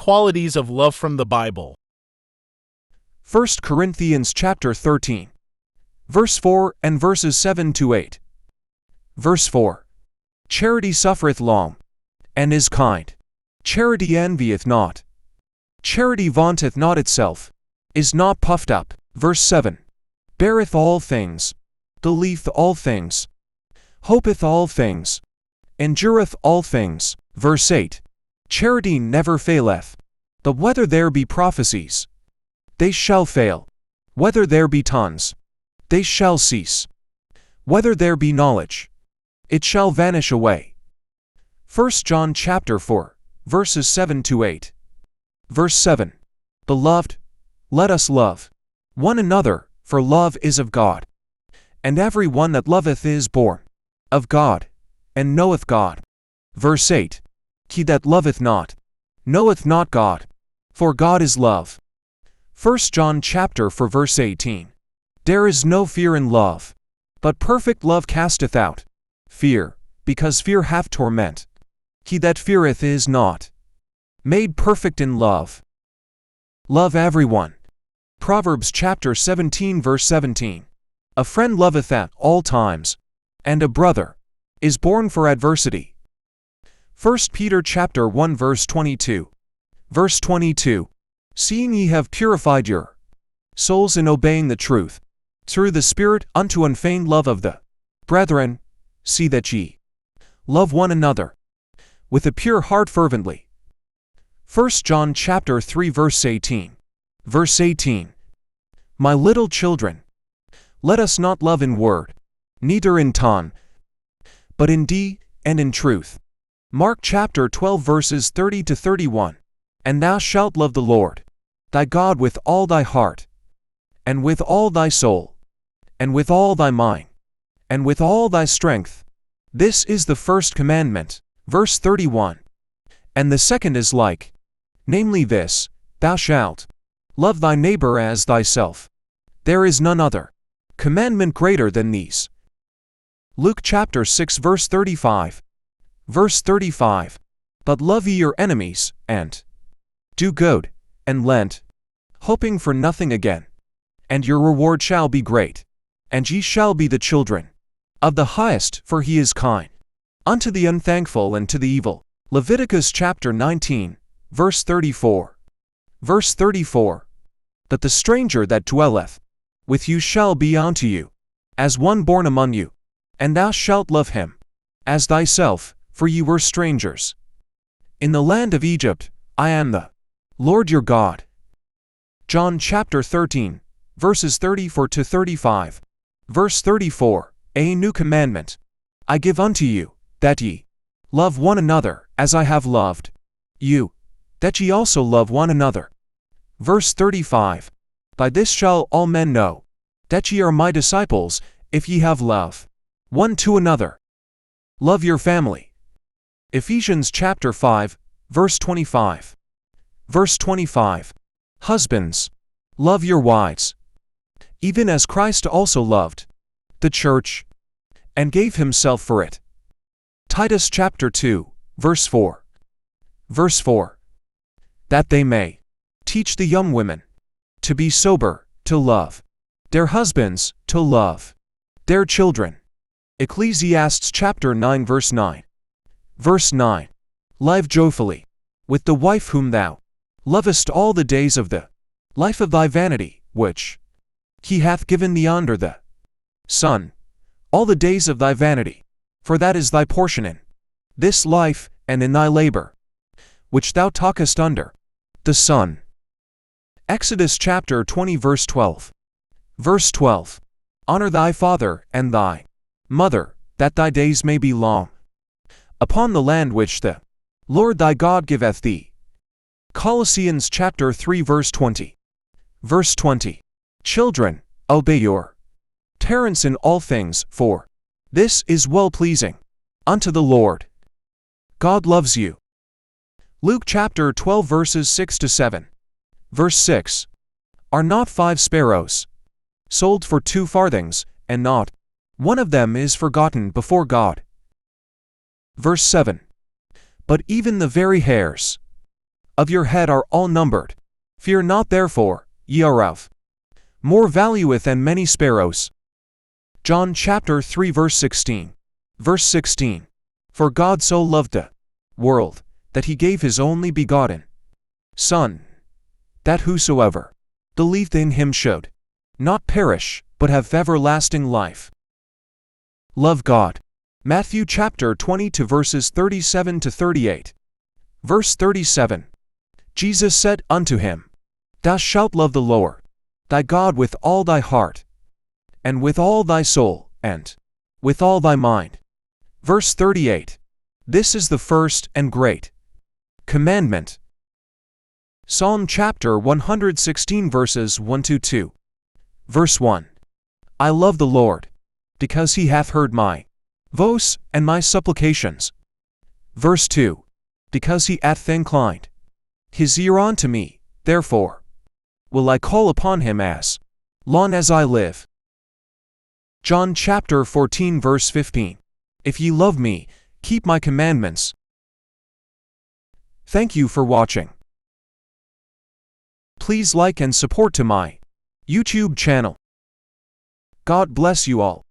qualities of love from the Bible. 1 Corinthians chapter 13, verse 4 and verses 7 to 8. Verse 4. Charity suffereth long, and is kind. Charity envieth not. Charity vaunteth not itself, is not puffed up. Verse 7. Beareth all things, believeth all things, hopeth all things, endureth all things. Verse 8. Charity never faileth. But whether there be prophecies, they shall fail. Whether there be tongues, they shall cease. Whether there be knowledge, it shall vanish away. 1 John chapter 4, verses 7 to 8. Verse 7. Beloved, let us love one another, for love is of God. And every one that loveth is born of God, and knoweth God. Verse 8. He that loveth not, knoweth not God, for God is love. 1 John chapter 4 verse 18. There is no fear in love, but perfect love casteth out fear, because fear hath torment. He that feareth is not made perfect in love. Love everyone. Proverbs chapter 17 verse 17. A friend loveth at all times, and a brother is born for adversity. 1 Peter chapter 1 verse 22. Verse 22. Seeing ye have purified your souls in obeying the truth, through the Spirit unto unfeigned love of the brethren, see that ye love one another with a pure heart fervently. 1 John chapter 3 verse 18. Verse 18. My little children, let us not love in word, neither in tongue, but in deed and in truth. Mark chapter 12 verses 30 to 31. And thou shalt love the Lord thy God with all thy heart, and with all thy soul, and with all thy mind, and with all thy strength. This is the first commandment. Verse 31. And the second is like, namely this, thou shalt love thy neighbor as thyself. There is none other commandment greater than these. Luke chapter 6 verse 35. Verse 35. But love ye your enemies, and do good, and lend, hoping for nothing again. And your reward shall be great, and ye shall be the children of the highest, for he is kind unto the unthankful and to the evil. Leviticus chapter 19, verse 34. Verse 34. But the stranger that dwelleth with you shall be unto you as one born among you, and thou shalt love him as thyself, for ye were strangers in the land of Egypt. I am the Lord your God. John chapter 13, verses 34 to 35. Verse 34. A new commandment I give unto you, that ye love one another, as I have loved you, that ye also love one another. Verse 35. By this shall all men know that ye are my disciples, if ye have love one to another. Love your family. Ephesians chapter 5, verse 25. Verse 25. Husbands, love your wives, even as Christ also loved the church, and gave himself for it. Titus chapter 2, verse 4. Verse 4. That they may teach the young women to be sober, to love their husbands, to love their children. Ecclesiastes chapter 9 verse 9. Verse 9. Live joyfully with the wife whom thou lovest all the days of the life of thy vanity, which he hath given thee under the sun, all the days of thy vanity, for that is thy portion in this life, and in thy labor, which thou talkest under the sun. Exodus chapter 20 verse 12. Verse 12. Honor thy father and thy mother, that thy days may be long upon the land which the Lord thy God giveth thee. Colossians chapter 3 verse 20. Verse 20. Children, obey your parents in all things, for this is well-pleasing unto the Lord. God loves you. Luke chapter 12 verses 6 to 7. Verse 6. Are not 5 sparrows sold for 2 farthings, and not one of them is forgotten before God? Verse 7. But even the very hairs of your head are all numbered. Fear not therefore, ye are of more value than many sparrows. John chapter 3 verse 16. Verse 16. For God so loved the world, that he gave his only begotten Son, that whosoever believed in him should not perish, but have everlasting life. Love God. Matthew chapter 22 verses 37 to 38. Verse 37. Jesus said unto him, Thou shalt love the Lord thy God with all thy heart, and with all thy soul, and with all thy mind. Verse 38. This is the first and great commandment. Psalm chapter 116 verses 1 to 2. Verse 1. I love the Lord, because he hath heard my voice and my supplications. Verse 2. Because he hath inclined his ear unto me, therefore will I call upon him as long as I live. John chapter 14 verse 15. If ye love me, keep my commandments. Thank you for watching. Please like and support to my YouTube channel. God bless you all.